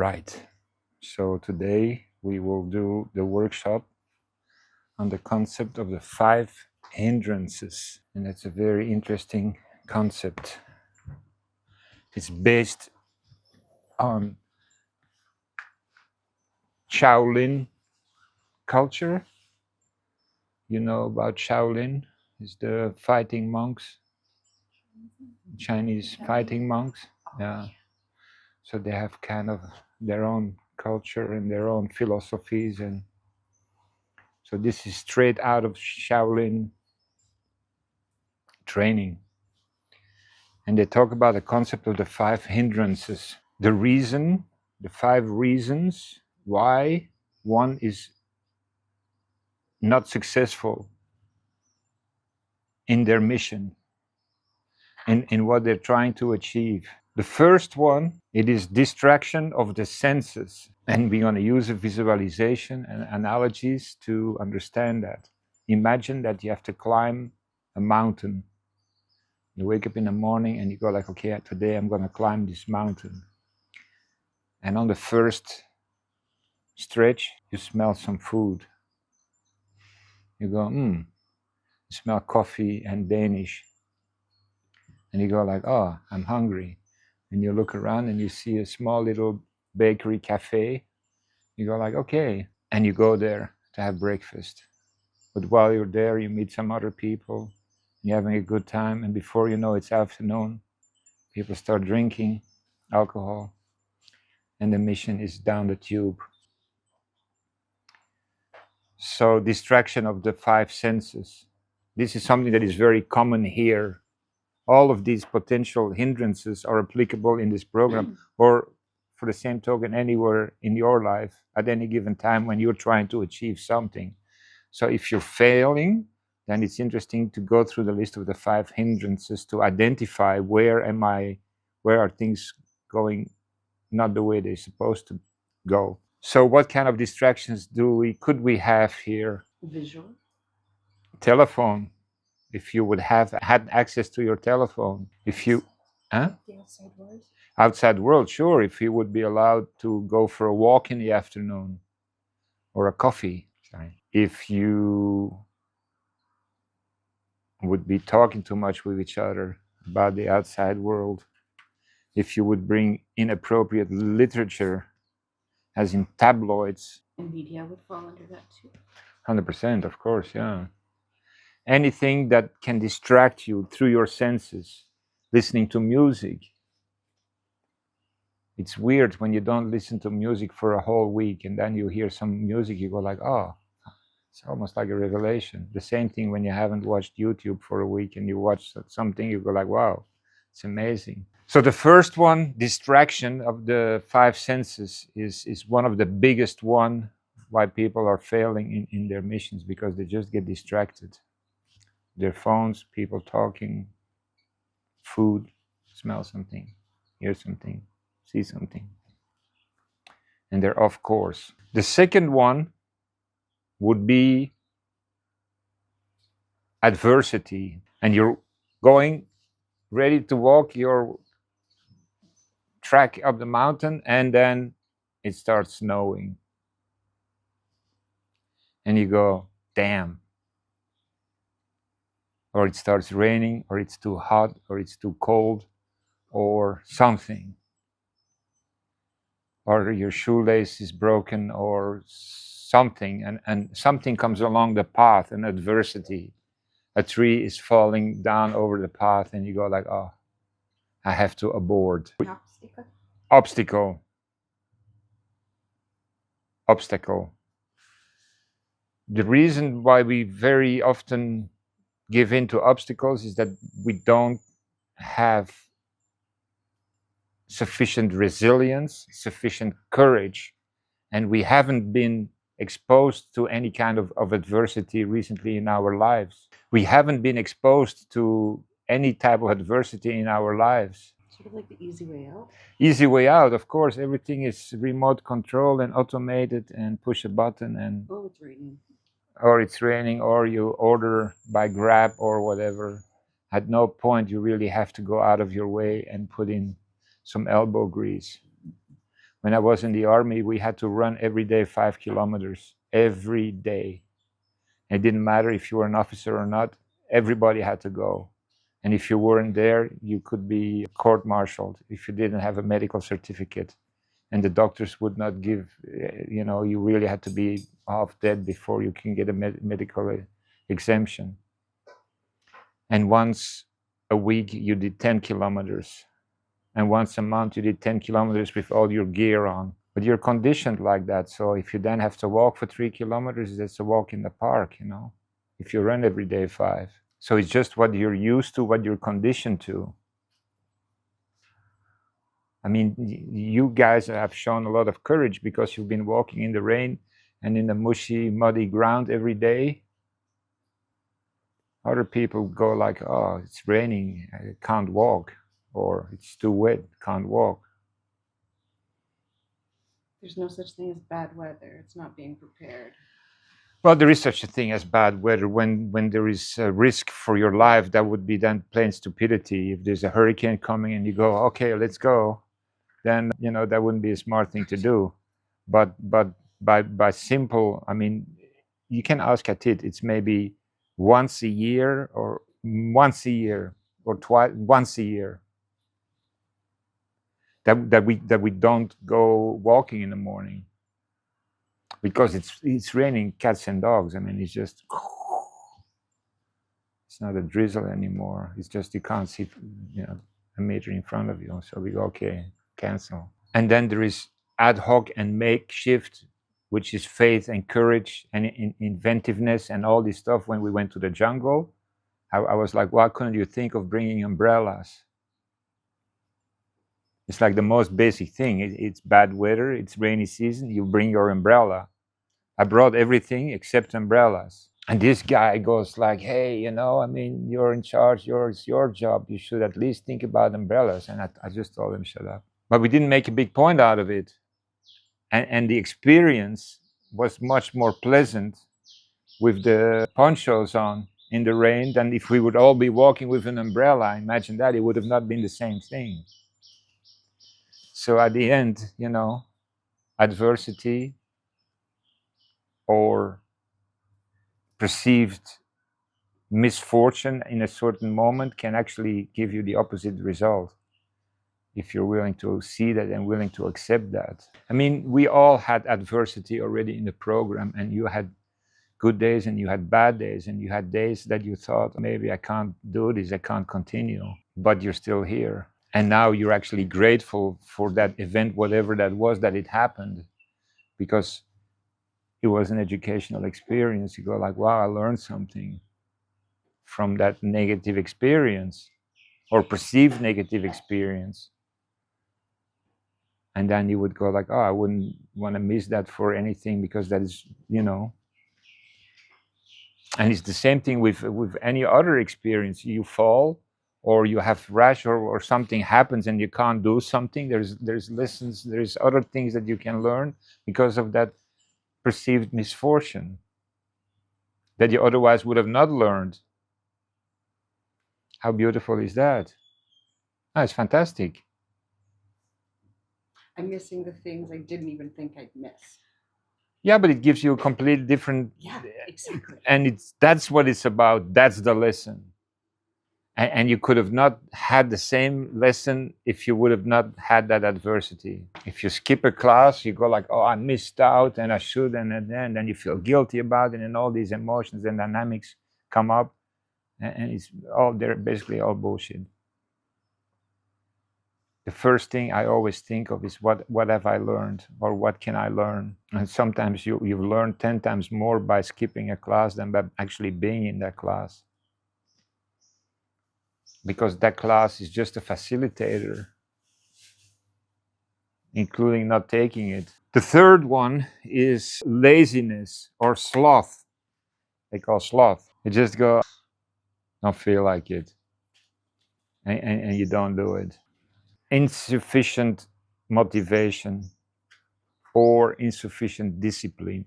Right. So today we will do the workshop on the concept of the 5 hindrances. And that's a very interesting concept. It's based on Shaolin culture. You know about Shaolin? It's the fighting monks, Chinese fighting monks. Yeah. So they have kind of their own culture and their own philosophies, and so this is straight out of Shaolin training. And they talk about the concept of the 5 hindrances. The 5 reasons why one is not successful in their mission, in what they're trying to achieve. The first one, it is distraction of the senses. And we're going to use a visualization and analogies to understand that. Imagine that you have to climb a mountain. You wake up in the morning and you go like, okay, today I'm going to climb this mountain. And on the first stretch, you smell some food. You go, you smell coffee and Danish. And you go like, oh, I'm hungry. And you look around and you see a small little bakery cafe. You go like, okay. And you go there to have breakfast. But while you're there, you meet some other people. You're having a good time. And before you know it's afternoon, people start drinking alcohol. And the mission is down the tube. So distraction of the 5 senses. This is something that is very common here. All of these potential hindrances are applicable in this program, or for the same token, anywhere in your life at any given time when you're trying to achieve something. So if you're failing, then it's interesting to go through the list of the 5 hindrances to identify where are things going not the way they're supposed to go. So what kind of distractions could we have here? Visual. Telephone. If you would have had access to your telephone, if you, The outside world. Outside world, sure. If you would be allowed to go for a walk in the afternoon, or a coffee. If you would be talking too much with each other about the outside world. If you would bring inappropriate literature, as in tabloids. And media would fall under that too. 100%, of course, yeah. Anything that can distract you through your senses. Listening to music. It's weird when you don't listen to music for a whole week and then you hear some music, you go like, oh, it's almost like a revelation. The same thing when you haven't watched YouTube for a week and you watch something, you go like, wow, it's amazing. So the first one, distraction of the 5 senses, is one of the biggest one why people are failing in their missions, because they just get distracted. Their phones, people talking, food, smell something, hear something, see something. And they're off course. The second one would be adversity. And you're going ready to walk your track up the mountain, and then it starts snowing. And you go, damn. Or it starts raining, or it's too hot, or it's too cold, or something. Or your shoelace is broken, or something, and something comes along the path, an adversity. A tree is falling down over the path, and you go like, oh, I have to abort. Obstacle. The reason why we very often give in to obstacles is that we don't have sufficient resilience, sufficient courage, and we haven't been exposed to any kind of adversity recently in our lives. We haven't been exposed to any type of adversity in our lives. Sort of like the easy way out. Easy way out, of course. Everything is remote control and automated, and push a button and... Oh, it's raining. Or it's raining, or you order by Grab or whatever. At no point you really have to go out of your way and put in some elbow grease. When I was in the army, we had to run every day 5 kilometers, every day. It didn't matter if you were an officer or not, everybody had to go. And if you weren't there, you could be court-martialed if you didn't have a medical certificate. And the doctors would not give, you really had to be half dead before you can get a medical exemption. And once a week, you did 10 kilometers. And once a month, you did 10 kilometers with all your gear on. But you're conditioned like that. So if you then have to walk for 3 kilometers, that's a walk in the park, if you run every day 5. So it's just what you're used to, what you're conditioned to. I mean, you guys have shown a lot of courage because you've been walking in the rain and in the mushy, muddy ground every day. Other people go like, oh, it's raining, I can't walk, or it's too wet, can't walk. There's no such thing as bad weather. It's not being prepared. Well, there is such a thing as bad weather. When there is a risk for your life, that would be then plain stupidity. If there's a hurricane coming and you go, okay, let's go, then that wouldn't be a smart thing to do. But by simple, I mean, you can ask Atit. It's maybe once a year or twice once a year that we don't go walking in the morning because it's raining cats and dogs. I mean, it's just. It's not a drizzle anymore. It's just you can't see, a meter in front of you. So we go, okay, cancel. And then there is ad hoc and makeshift, which is faith and courage and inventiveness and all this stuff. When we went to the jungle, I was like, why couldn't you think of bringing umbrellas? It's like the most basic thing. It's bad weather, it's rainy season, you bring your umbrella. I brought everything except umbrellas. And this guy goes like, hey, I mean, you're in charge, it's your job. You should at least think about umbrellas. And I just told him, shut up. But we didn't make a big point out of it. And the experience was much more pleasant with the ponchos on in the rain than if we would all be walking with an umbrella. Imagine that, it would have not been the same thing. So at the end, adversity or perceived misfortune in a certain moment can actually give you the opposite result if you're willing to see that and willing to accept that. I mean, we all had adversity already in the program, and you had good days and you had bad days, and you had days that you thought, maybe I can't do this, I can't continue, but you're still here. And now you're actually grateful for that event, whatever that was, that it happened, because it was an educational experience. You go like, wow, I learned something from that negative experience or perceived negative experience. And then you would go like, oh, I wouldn't want to miss that for anything, because that is, and it's the same thing with any other experience. You fall or you have rash or something happens and you can't do something. There's lessons, there's other things that you can learn because of that perceived misfortune that you otherwise would have not learned. How beautiful is that? Oh, it's fantastic. I'm missing the things I didn't even think I'd miss. Yeah, but it gives you a completely different. Yeah, exactly. And that's what it's about. That's the lesson. And you could have not had the same lesson if you would have not had that adversity. If you skip a class, you go like, oh, I missed out and I should, and then you feel guilty about it, and all these emotions and dynamics come up, and it's all, they're basically all bullshit. The first thing I always think of is what have I learned, or what can I learn? And sometimes you've learned 10 times more by skipping a class than by actually being in that class. Because that class is just a facilitator, including not taking it. The third one is laziness or sloth. They call sloth. You just go, don't feel like it. And you don't do it. Insufficient motivation or insufficient discipline.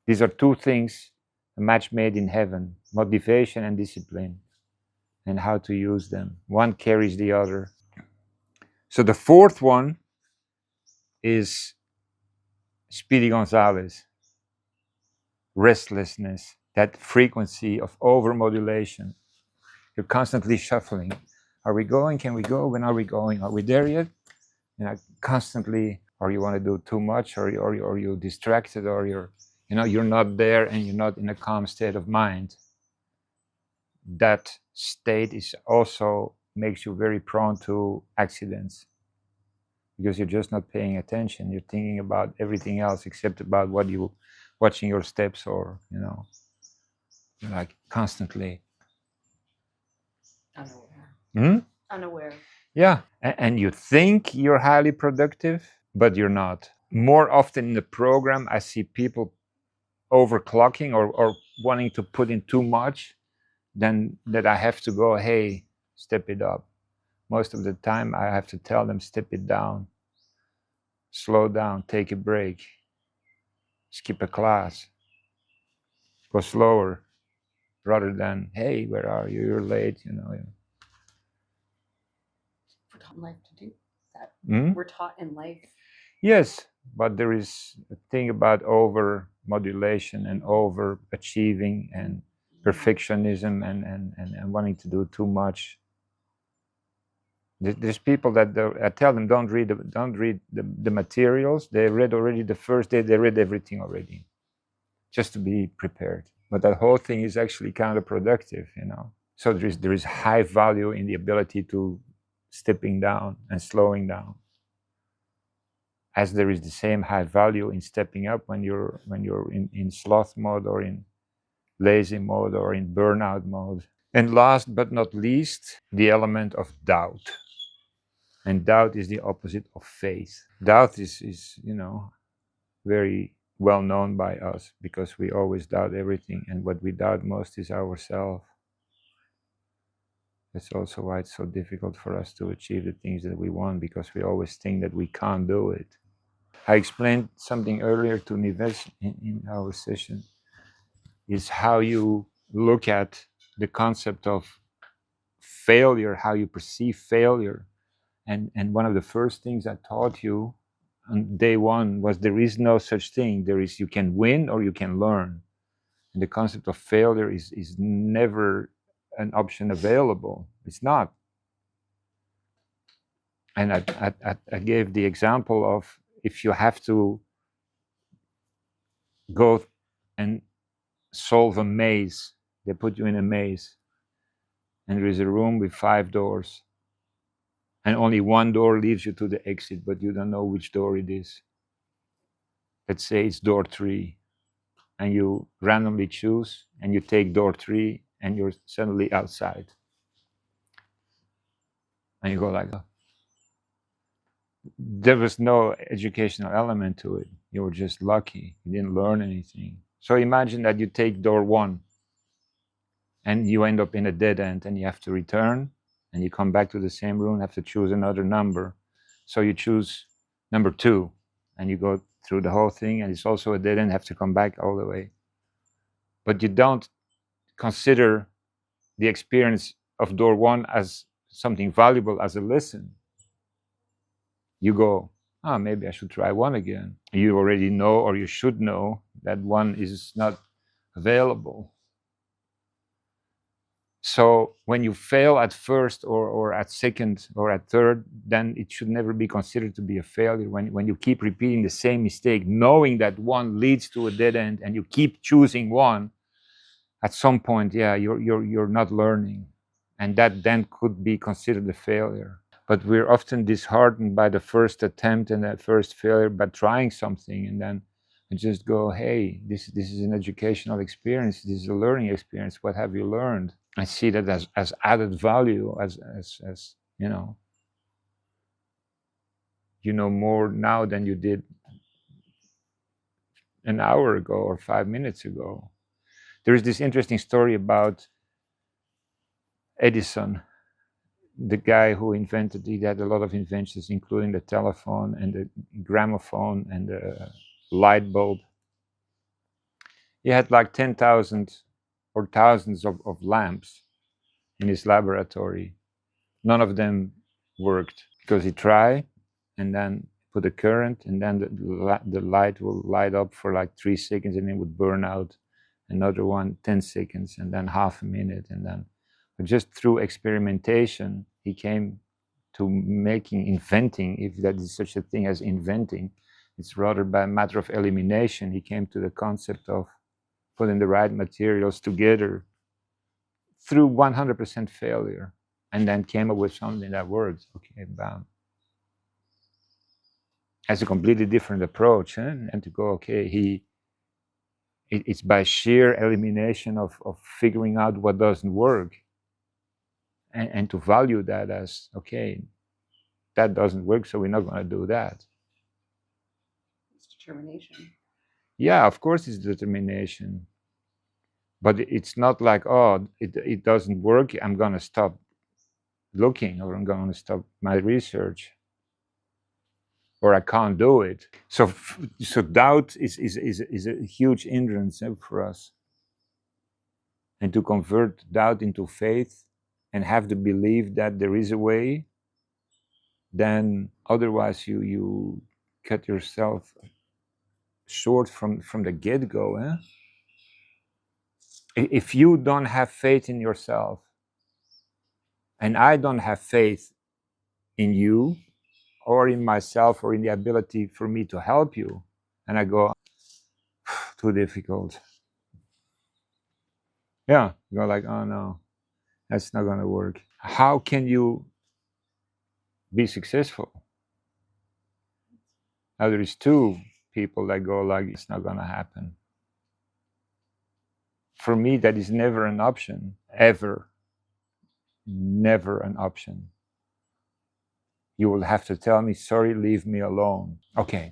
These are two things, a match made in heaven: motivation and discipline, and how to use them. One carries the other. So the fourth one is Speedy Gonzalez, restlessness, that frequency of overmodulation. You're constantly shuffling. Are we going? Can we go? When are we going? Are we there yet? Constantly, or you want to do too much, or you're distracted, or you're not there, and you're not in a calm state of mind. That state is also makes you very prone to accidents, because you're just not paying attention. You're thinking about everything else except about what you watching your steps, or like constantly unaware. Unaware. Yeah, and you think you're highly productive, but you're not. More often in the program, I see people overclocking, or wanting to put in too much, then that I have to go, hey, step it up. Most of the time I have to tell them, step it down, slow down, take a break, skip a class, go slower, rather than, hey, where are you? You're late, We're taught in life to do that. We're taught in life. Yes, but there is a thing about over modulation and over achieving and perfectionism, and wanting to do too much. There's people that I tell them, don't read the materials. They read already the first day. They read everything already, just to be prepared. But that whole thing is actually counterproductive, So there is high value in the ability to stepping down and slowing down, as there is the same high value in stepping up when you're in sloth mode, or in lazy mode, or in burnout mode. And last but not least, the element of doubt. And doubt is the opposite of faith. Doubt is very well known by us, because we always doubt everything, and what we doubt most is ourselves. That's also why it's so difficult for us to achieve the things that we want, because we always think that we can't do it. I explained something earlier to Nives in our session, is how you look at the concept of failure, how you perceive failure. And one of the first things I taught you on day one was, there is no such thing. There is, you can win or you can learn. And the concept of failure is never an option available. It's not. And I gave the example of, if you have to go and solve a maze, they put you in a maze, and there is a room with 5 doors, and only one door leads you to the exit, but you don't know which door it is. Let's say it's door 3, and you randomly choose, and you take door 3, and you're suddenly outside, and you go like, oh. There was no educational element to it. You were just lucky. You didn't learn anything. So imagine that you take door 1, and you end up in a dead end, and you have to return, and you come back to the same room, have to choose another number. So you choose number 2, and you go through the whole thing, and it's also a dead end, have to come back all the way. But you don't consider the experience of door 1 as something valuable, as a lesson. You go, maybe I should try 1 again. You already know, or you should know, that 1 is not available. So when you fail at first, or at second, or at third, then it should never be considered to be a failure. When you keep repeating the same mistake, knowing that 1 leads to a dead end, and you keep choosing 1, at some point, you're not learning, and that then could be considered a failure. But we're often disheartened by the first attempt and that first failure, by trying something, and then we just go, hey, this is an educational experience, this is a learning experience, what have you learned? I see that as added value, as you know more now than you did an hour ago or 5 minutes ago. There is this interesting story about Edison, the guy who invented, he had a lot of inventions, including the telephone and the gramophone and the light bulb. He had like 10,000 or thousands of lamps in his laboratory. None of them worked, because he tried, and then put a current, and then the light will light up for like 3 seconds, and it would burn out. Another one, 10 seconds, and then half a minute, and then just through experimentation, he came to inventing, if that is such a thing as inventing. It's rather by a matter of elimination. He came to the concept of putting the right materials together through 100% failure, and then came up with something that works. Okay, bam. Has a completely different approach, and to go, okay, it's by sheer elimination of figuring out what doesn't work, and to value that as, okay, that doesn't work, so we're not going to do that. It's determination. Yeah, of course it's determination, but it's not like, oh, it doesn't work, I'm going to stop looking, or I'm going to stop my research, or I can't do it. So doubt is a huge hindrance for us. And to convert doubt into faith and have the belief that there is a way, then otherwise you cut yourself short from the get-go. If you don't have faith in yourself, and I don't have faith in you, or in myself, or in the ability for me to help you, and I go, too difficult. Yeah, you go like, oh no, that's not going to work. How can you be successful? Now there is two people that go like, it's not going to happen. For me, that is never an option, ever. Never an option. You will have to tell me, sorry, leave me alone. Okay.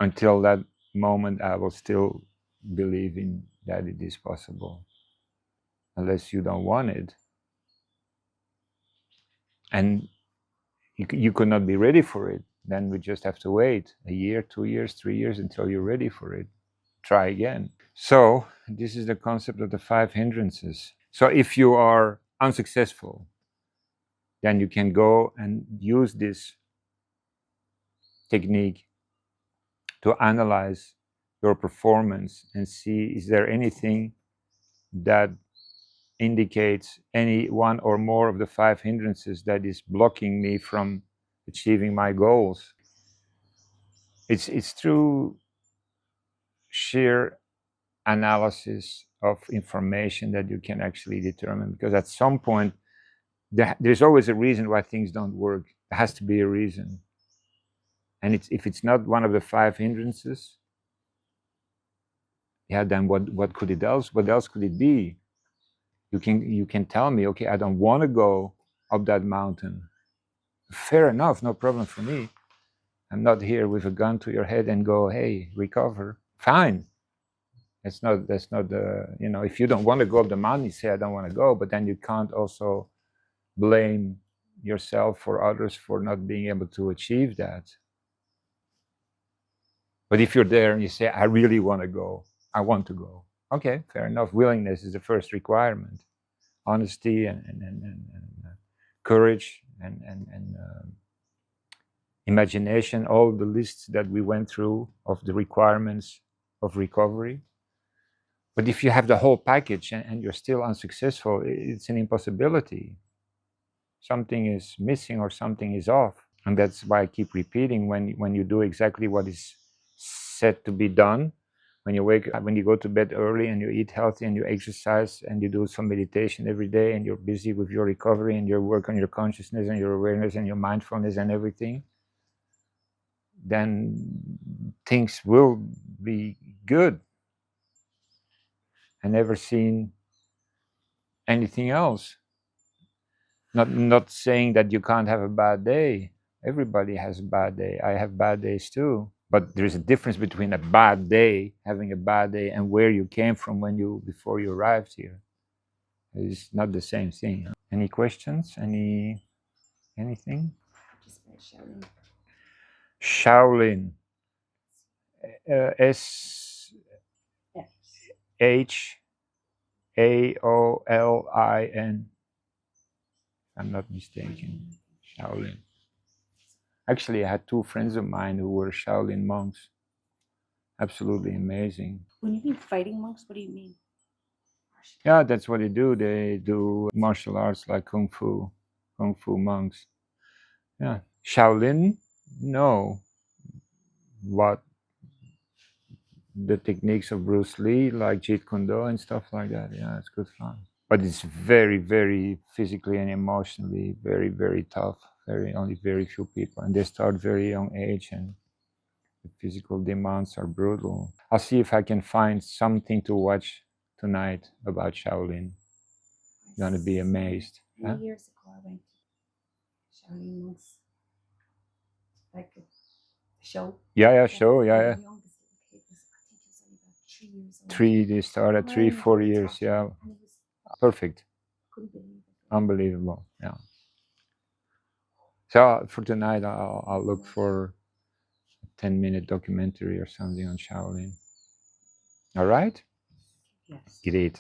Until that moment, I will still believe in that it is possible. Unless you don't want it. And you could not be ready for it. Then we just have to wait a year, 2 years, 3 years until you're ready for it. Try again. So this is the concept of the 5 hindrances. So if you are unsuccessful, then you can go and use this technique to analyze your performance and see, is there anything that indicates any one or more of the 5 hindrances that is blocking me from achieving my goals. It's through sheer analysis of information that you can actually determine, because at some point there's always a reason why things don't work. There has to be a reason, and if it's not one of the 5 hindrances, yeah, then what could it else? What else could it be? You can tell me, okay, I don't want to go up that mountain. Fair enough, no problem for me. I'm not here with a gun to your head and go, hey, recover. Fine. That's not the, if you don't want to go up the mountain, you say, I don't want to go, but then you can't also blame yourself or others for not being able to achieve that. But if you're there and you say, I really want to go, I want to go. Okay, fair enough. Willingness is the first requirement. Honesty and courage and imagination, all the lists that we went through of the requirements of recovery. But if you have the whole package and you're still unsuccessful, it's an impossibility. Something is missing or something is off. And that's why I keep repeating, when you do exactly what is said to be done, when you wake up, when you go to bed early and you eat healthy and you exercise and you do some meditation every day and you're busy with your recovery and your work on your consciousness and your awareness and your mindfulness and everything, then things will be good. I never seen anything else. Not saying that you can't have a bad day. Everybody has a bad day. I have bad days too. But there's a difference between a bad day, having a bad day, and where you came from before you arrived here. It's not the same thing. Any questions? Anything? Just by Shaolin. Shaolin. SHAOLIN. I'm not mistaken. Shaolin. Actually, I had 2 friends of mine who were Shaolin monks. Absolutely amazing. When you mean fighting monks, what do you mean? Yeah, that's what they do. They do martial arts like kung fu monks. Yeah, Shaolin, no, but the techniques of Bruce Lee, like Jeet Kune Do and stuff like that. Yeah, it's good fun. But it's very, very physically and emotionally very, very tough. Only very few people, and they start very young age, and the physical demands are brutal. I'll see if I can find something to watch tonight about Shaolin. You're gonna be amazed. Huh? Many years ago, I went to Shaolin monks, like a show. Yeah, show, And yeah. the youngest little kid was, I think he was only about 3 years old. They start at 3, 4 years, yeah. And he was, Perfect. couldn't believe it. Unbelievable, yeah. So for tonight, I'll look for a 10-minute documentary or something on Shaolin. All right? Yes. Great.